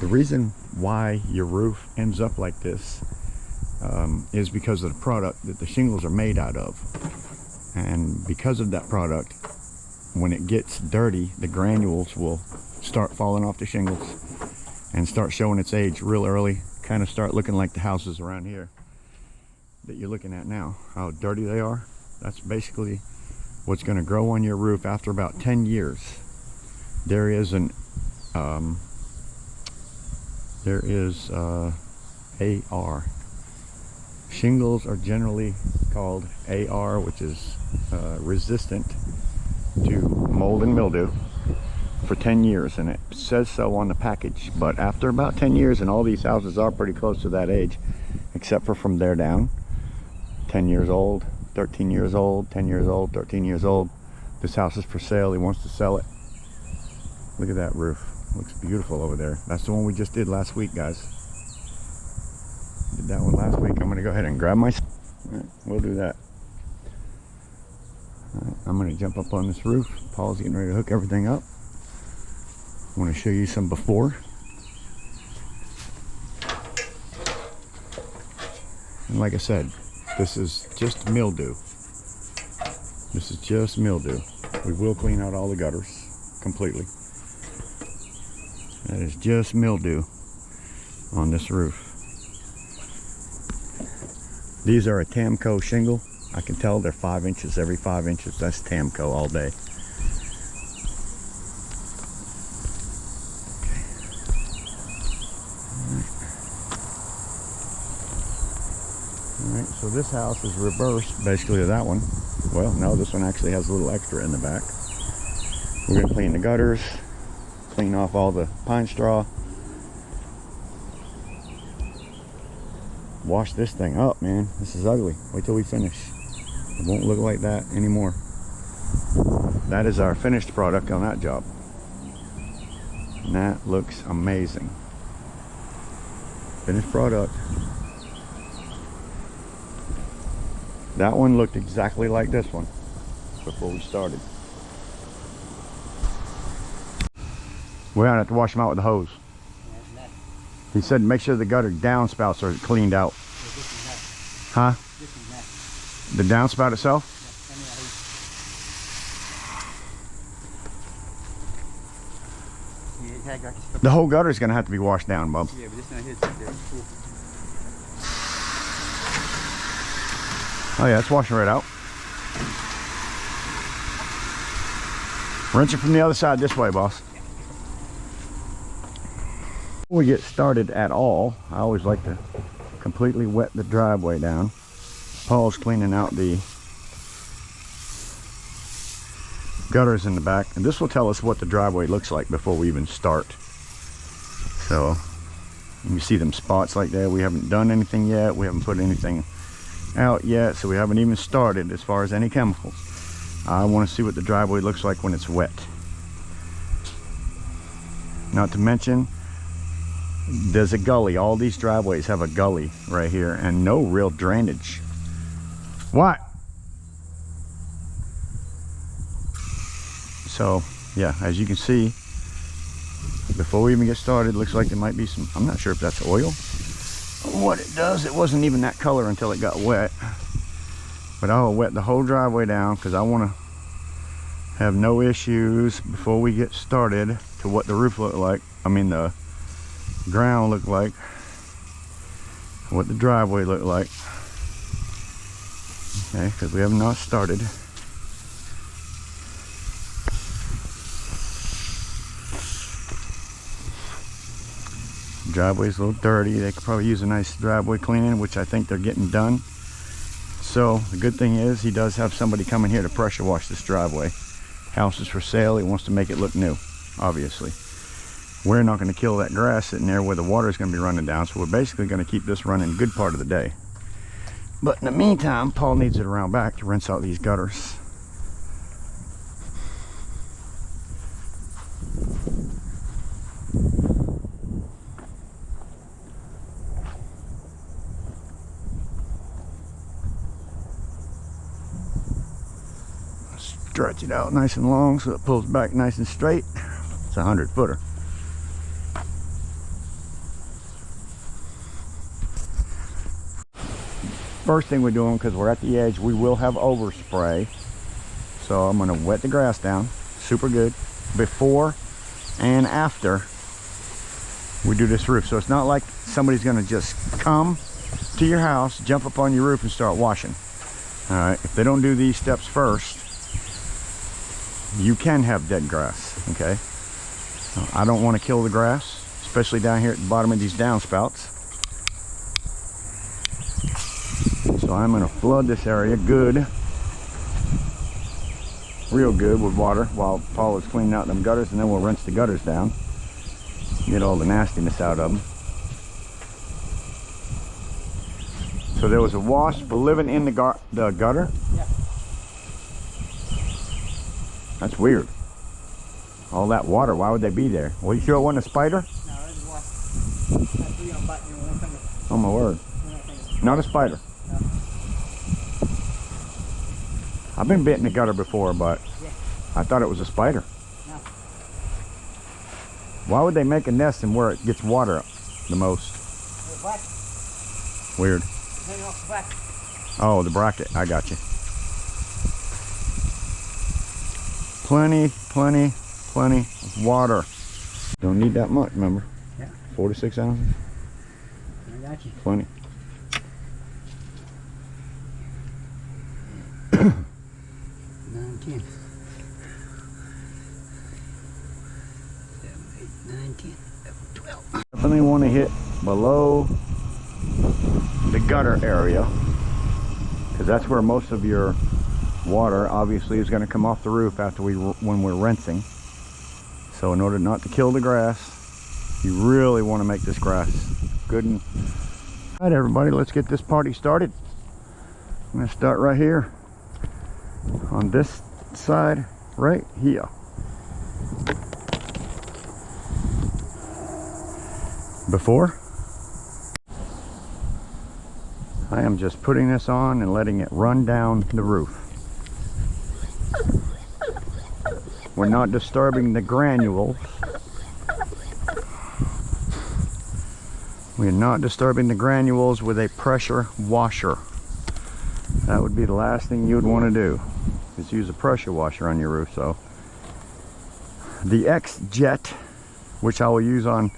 The reason why your roof ends up like this is because of the product that the shingles are made out of. And because of that product, when it gets dirty, the granules will start falling off the shingles and start showing its age real early. Kind of start looking like the houses around here that you're looking at now, how dirty they are. That's basically what's going to grow on your roof after about 10 years. There is AR. Shingles are generally called AR, which is resistant to mold and mildew, for 10 years, and it says so on the package. But after about 10 years, and all these houses are pretty close to that age, except for from there down, 10 years old, 13 years old, 10 years old, 13 years old. This house is for sale. He wants to sell it. Look at that roof. Looks beautiful over there. That's the one we just did last week, guys. Did that one last week. I'm gonna go ahead and grab my... All right, we'll do that. All right, I'm gonna jump up on this roof. Paul's getting ready to hook everything up. I want to show you some before. And like I said, this is just mildew. This is just mildew. We will clean out all the gutters completely. That is just mildew on this roof. These are a Tamco shingle. I can tell they're 5 inches, every 5 inches. That's Tamco all day. Alright, so this house is reversed basically to that one. Well, no, this one actually has a little extra in the back. We're going to clean the gutters, clean off all the pine straw, wash this thing up, man. This is ugly. Wait till we finish. It won't look like that anymore. That is our finished product on that job. And that looks amazing. Finished product. That one looked exactly like this one before we started. We're gonna have to wash them out with the hose. He said make sure the gutter downspouts are cleaned out. Huh? The downspout itself? The whole gutter is gonna have to be washed down, Bob. Yeah, but this one here is cool. Oh yeah, it's washing right out. Rinse it from the other side this way, boss. Before we get started at all, I always like to completely wet the driveway down. Paul's cleaning out the gutters in the back, and this will tell us what the driveway looks like before we even start. So you see them spots like that. We haven't done anything yet. We haven't put anything out yet, so we haven't even started as far as any chemicals. I want to see what the driveway looks like when it's wet. Not to mention, there's a gully. All these driveways have a gully right here and no real drainage. What? So yeah, as you can see, before we even get started, looks like there might be some, I'm not sure if that's oil. What it does, it wasn't even that color until it got wet. But I'll wet the whole driveway down because I want to have no issues before we get started to what the roof looked like. I mean the ground looked like, what the driveway looked like. Okay, because we have not started. Driveway's a little dirty. They could probably use a nice driveway cleaning, which I think they're getting done. So the good thing is he does have somebody coming here to pressure wash this driveway. House is for sale. He wants to make it look new, obviously. We're not going to kill that grass sitting there where the water is going to be running down, so we're basically going to keep this running a good part of the day. But in the meantime, Paul needs it around back to rinse out these gutters. Stretch it out nice and long so it pulls back nice and straight. It's a 100-footer. first thing we're doing, because we're at the edge, we will have overspray. So I'm going to wet the grass down super good before and after we do this roof. So it's not like somebody's going to just come to your house, jump up on your roof and start washing. All right, if they don't do these steps first, you can have dead grass. Okay, I don't want to kill the grass, especially down here at the bottom of these downspouts. So I'm going to flood this area good, real good with water while Paul is cleaning out them gutters, and then we'll rinse the gutters down, get all the nastiness out of them. So there was a wasp living in the gutter? Yeah. That's weird. All that water, why would they be there? Well, you sure it wasn't a spider? No, it was a wasp. That's three on bite you with one finger. Oh my word. Not a spider. No. I've been bit in the gutter before, but Yeah. I thought it was a spider. No. Why would they make a nest in where it gets water the most? They're black. Weird. Hanging off the bracket. Oh, the bracket. I got you. Plenty of water. Don't need that much, remember? Yeah. 4 to 6 ounces. I got you. Plenty. 9, 10. 7, 8, 9, 10, 11, 12. Definitely want to hit below the gutter area, because that's where most of your water obviously is going to come off the roof after when we're rinsing. So in order not to kill the grass, you really want to make this grass good. And all right, everybody, let's get this party started. I'm going to start right here on this side right here. Before, I am just putting this on and letting it run down the roof. We're not disturbing the granules. We're not disturbing the granules with a pressure washer. That would be the last thing you would want to do, is use a pressure washer on your roof. So the X-Jet, which I will use on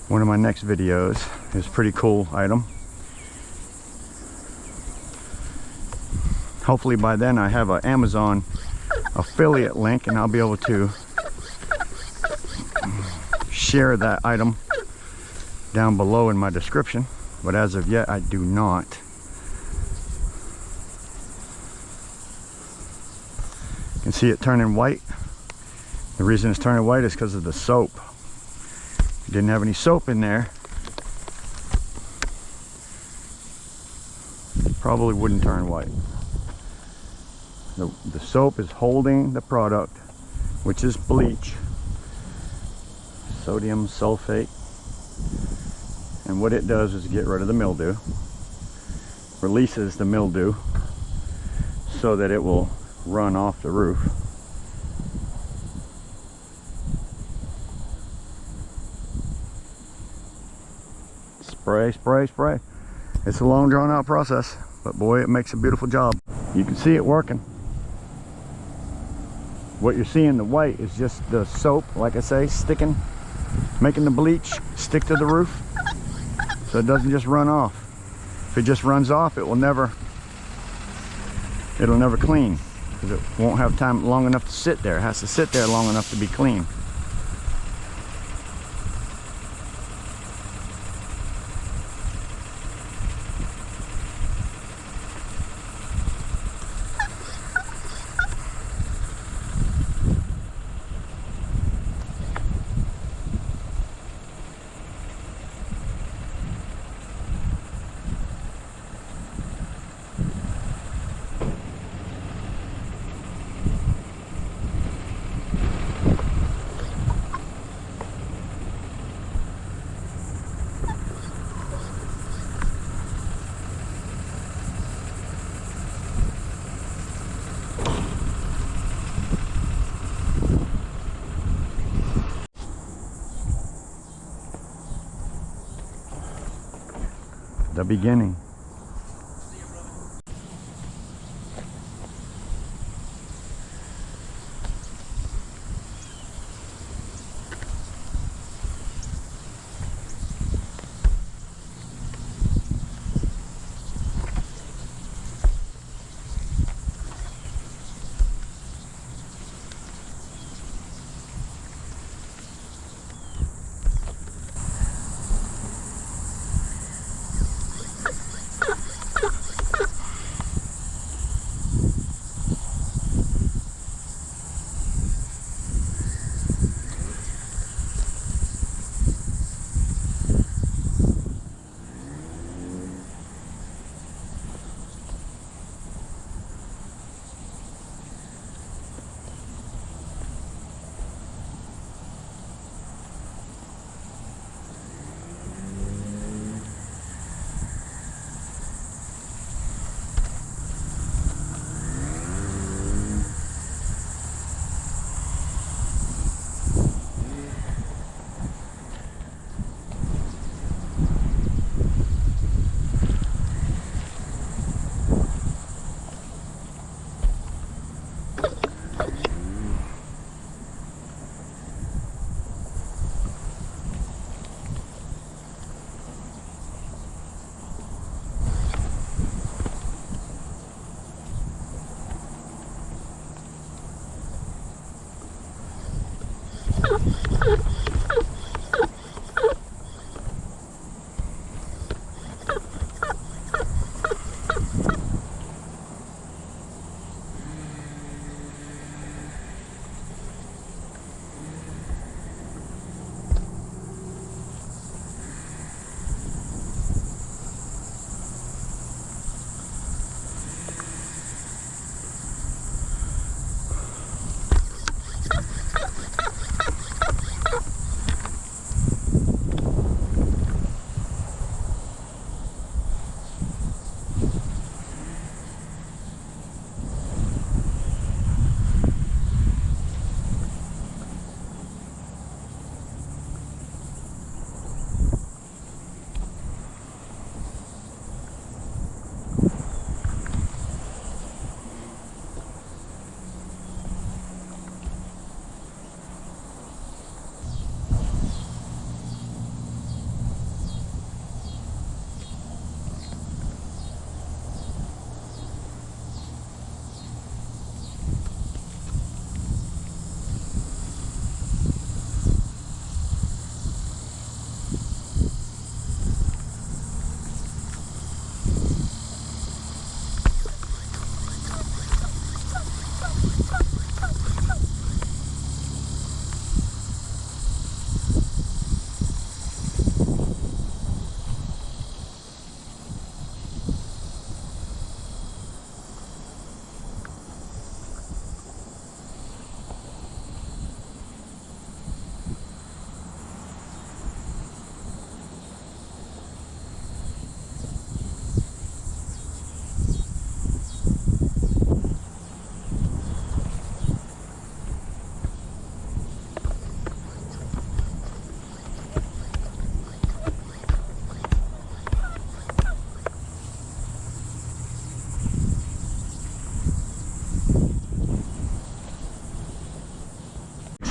one of my next videos, is a pretty cool item. Hopefully by then I have an Amazon affiliate link and I'll be able to share that item down below in my description, but as of yet I do not. You can see it turning white. The reason it's turning white is because of the soap. If you didn't have any soap in there, it probably wouldn't turn white. The soap is holding the product, which is bleach, sodium sulfate, and what it does is get rid of the mildew, releases the mildew so that it will run off the roof. Spray, spray, spray. It's a long drawn out process, but boy, it makes a beautiful job. You can see it working. What you're seeing, the white, is just the soap, like I say, sticking, making the bleach stick to the roof so it doesn't just run off. If it just runs off, it'll never clean, because it won't have time long enough to sit there. It has to sit there long enough to be clean. The beginning. See you, bro.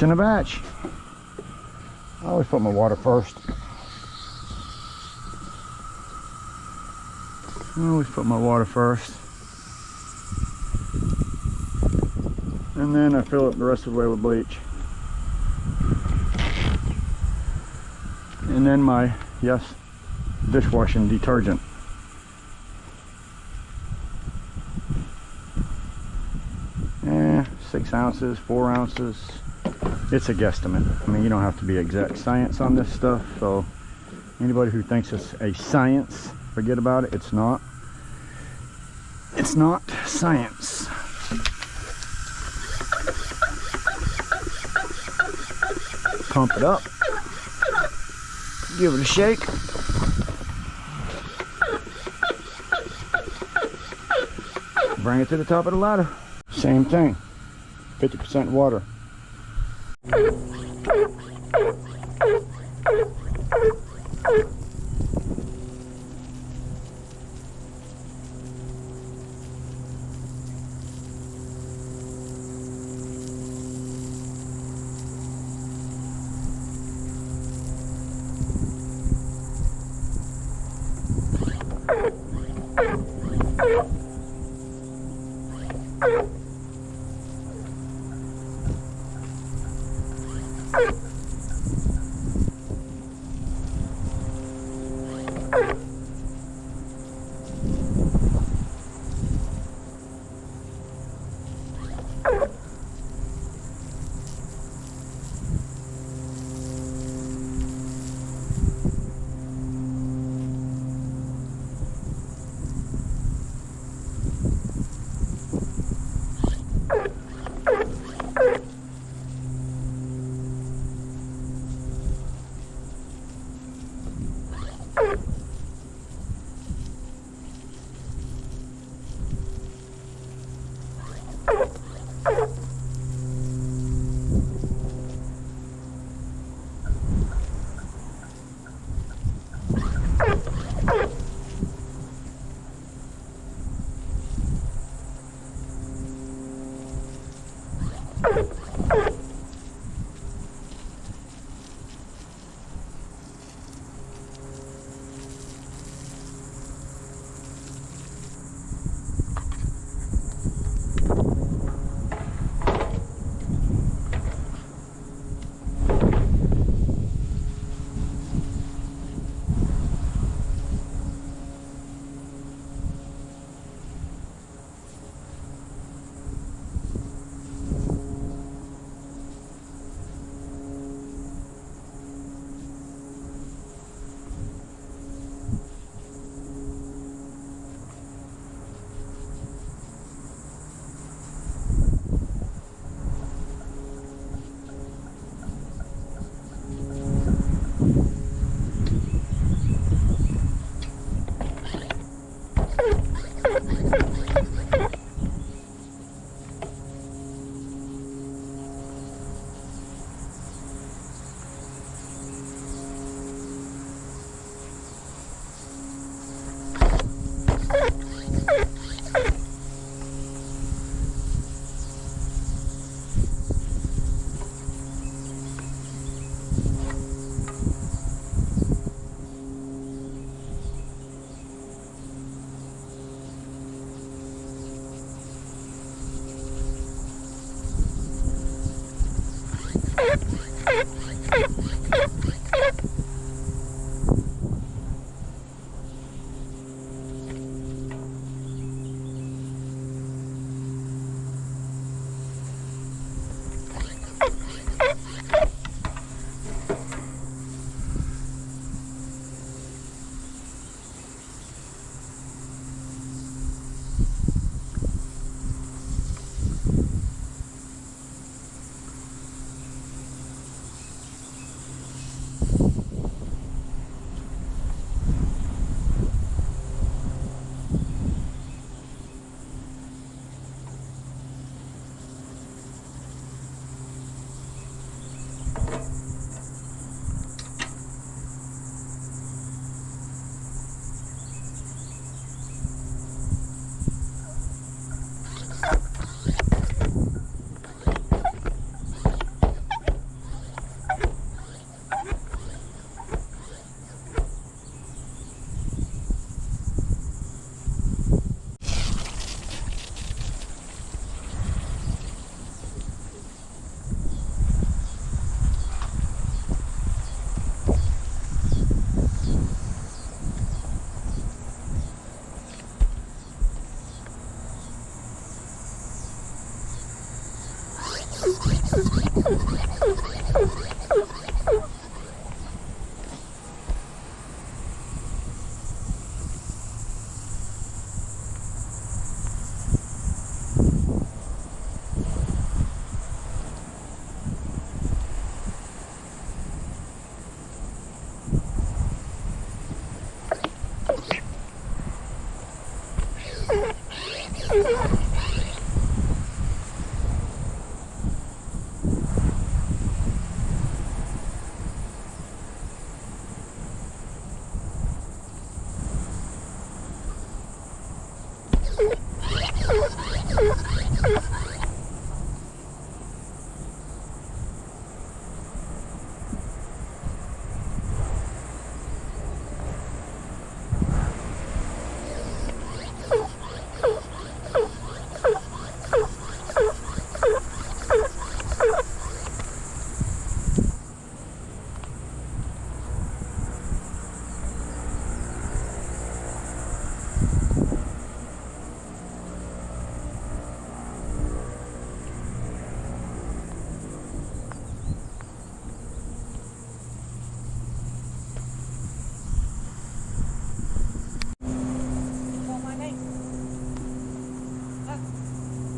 in a batch. I always put my water first. I always put my water first. And then I fill it the rest of the way with bleach. And then my, yes, dishwashing detergent. Yeah, 6 ounces, 4 ounces. It's a guesstimate. I mean, you don't have to be exact science on this stuff, so anybody who thinks it's a science, forget about it. It's not. It's not science. Pump it up. Give it a shake. Bring it to the top of the ladder. Same thing. 50% water.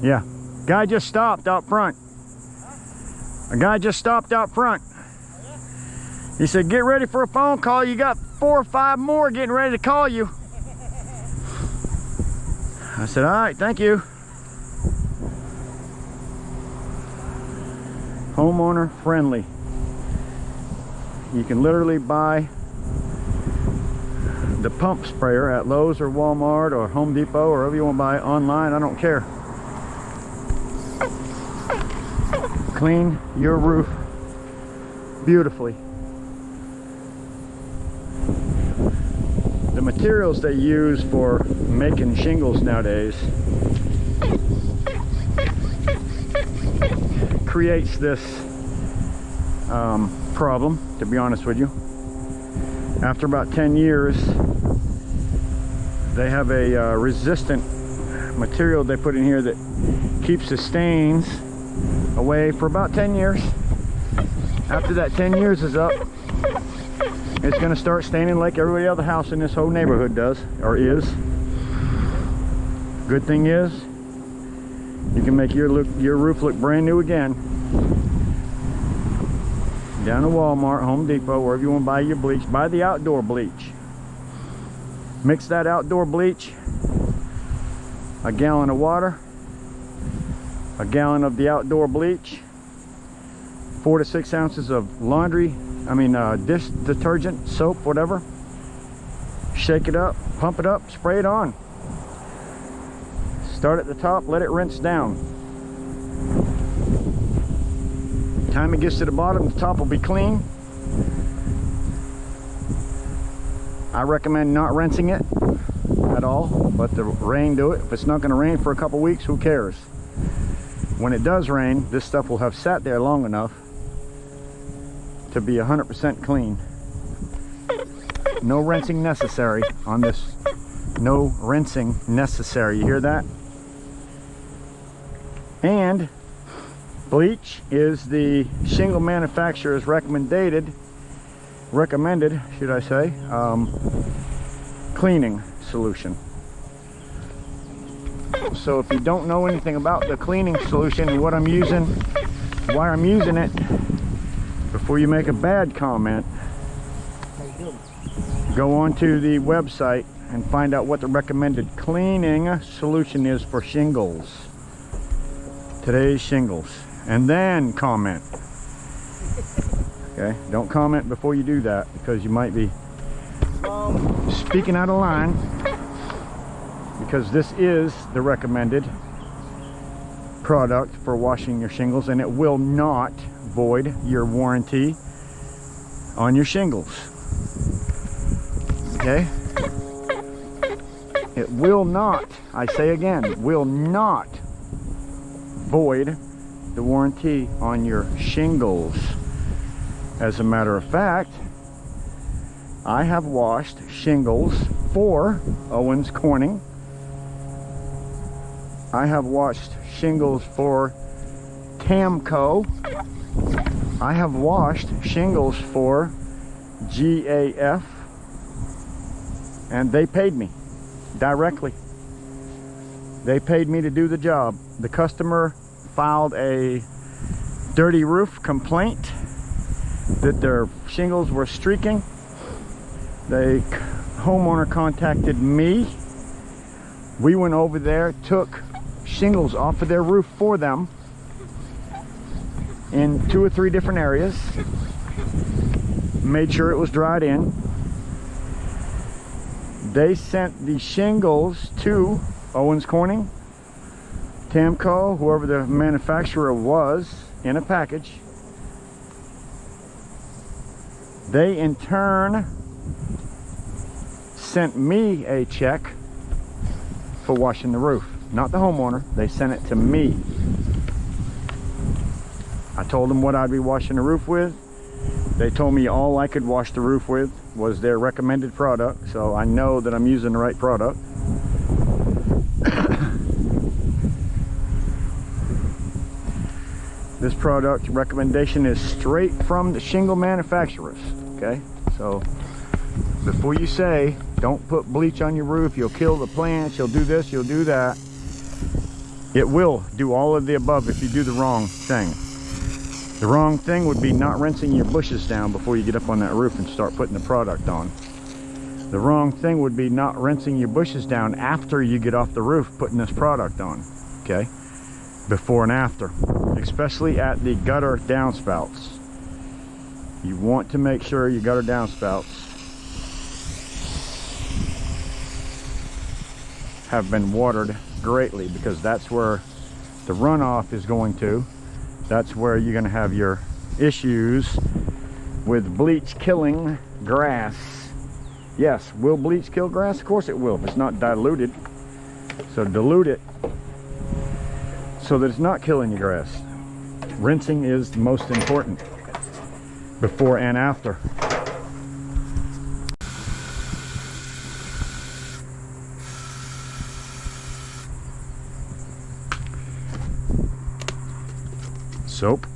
Yeah, guy just stopped out front. A guy just stopped out front. He said, get ready for a phone call. You got 4 or 5 more getting ready to call you. I said, all right, thank you. Homeowner friendly. You can literally buy the pump sprayer at Lowe's or Walmart or Home Depot or wherever you want to buy it online. I don't care. Clean your roof beautifully. The materials they use for making shingles nowadays creates this problem, to be honest with you. After about 10 years, they have a resistant material they put in here that keeps the stains away for about 10 years. After that 10 years is up, it's going to start staining like every other house in this whole neighborhood does, or is. Good thing is, you can make your roof look brand new again. Down to Walmart, Home Depot, wherever you want to buy your bleach, buy the outdoor bleach. Mix that outdoor bleach, a gallon of water, a gallon of the outdoor bleach, 4 to 6 ounces of dish detergent, soap, whatever. Shake it up, pump it up, spray it on. Start at the top, let it rinse down. Time it gets to the bottom, the top will be clean. I recommend not rinsing it at all, let the rain do it. If it's not going to rain for a couple weeks, who cares? When it does rain, this stuff will have sat there long enough to be 100% clean. No rinsing necessary on this. No rinsing necessary. You hear that? And bleach is the shingle manufacturer's recommended, should I say, cleaning solution. So if you don't know anything about the cleaning solution and what I'm using, why I'm using it, before you make a bad comment, go onto the website and find out what the recommended cleaning solution is for shingles. Today's shingles. And then comment. Okay, don't comment before you do that, because you might be speaking out of line, because this is the recommended product for washing your shingles, and it will not void your warranty on your shingles. Okay, it will not, I say again, will not void the warranty on your shingles. As a matter of fact, I have washed shingles for Owens Corning. I have washed shingles for Tamco. I have washed shingles for GAF, and they paid me directly. They paid me to do the job. The customer filed a dirty roof complaint that their shingles were streaking. The homeowner contacted me. We went over there, took shingles off of their roof for them in 2 or 3 different areas, made sure it was dried in. They sent the shingles to Owens Corning, Tamco, whoever the manufacturer was, in a package. They in turn sent me a check for washing the roof. Not the homeowner, they sent it to me. I told them what I'd be washing the roof with. They told me all I could wash the roof with was their recommended product, so I know that I'm using the right product. This product recommendation is straight from the shingle manufacturers, okay? So before you say, don't put bleach on your roof, you'll kill the plants, you'll do this, you'll do that, it will do all of the above if you do the wrong thing. The wrong thing would be not rinsing your bushes down before you get up on that roof and start putting the product on. The wrong thing would be not rinsing your bushes down after you get off the roof putting this product on, okay? Before and after, especially at the gutter downspouts. You want to make sure your gutter downspouts have been watered greatly, because that's where the runoff is going to. That's where you're going to have your issues with bleach killing grass. Yes, will bleach kill grass? Of course it will, if it's not diluted. So dilute it so that it's not killing your grass. Rinsing is the most important, before and after. Soap.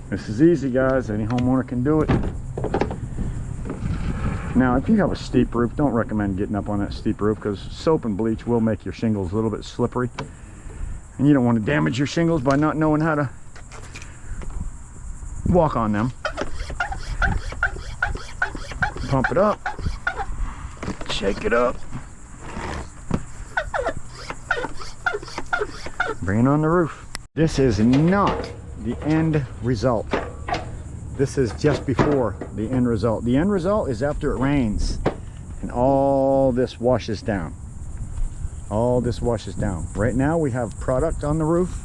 This is easy, guys. Any homeowner can do it. Now, if you have a steep roof, don't recommend getting up on that steep roof, because soap and bleach will make your shingles a little bit slippery. And you don't want to damage your shingles by not knowing how to walk on them. Pump it up. Shake it up. Bring it on the roof. This is not the end result. This is just before the end result. The end result is after it rains and all this washes down. All this washes down. Right now we have product on the roof.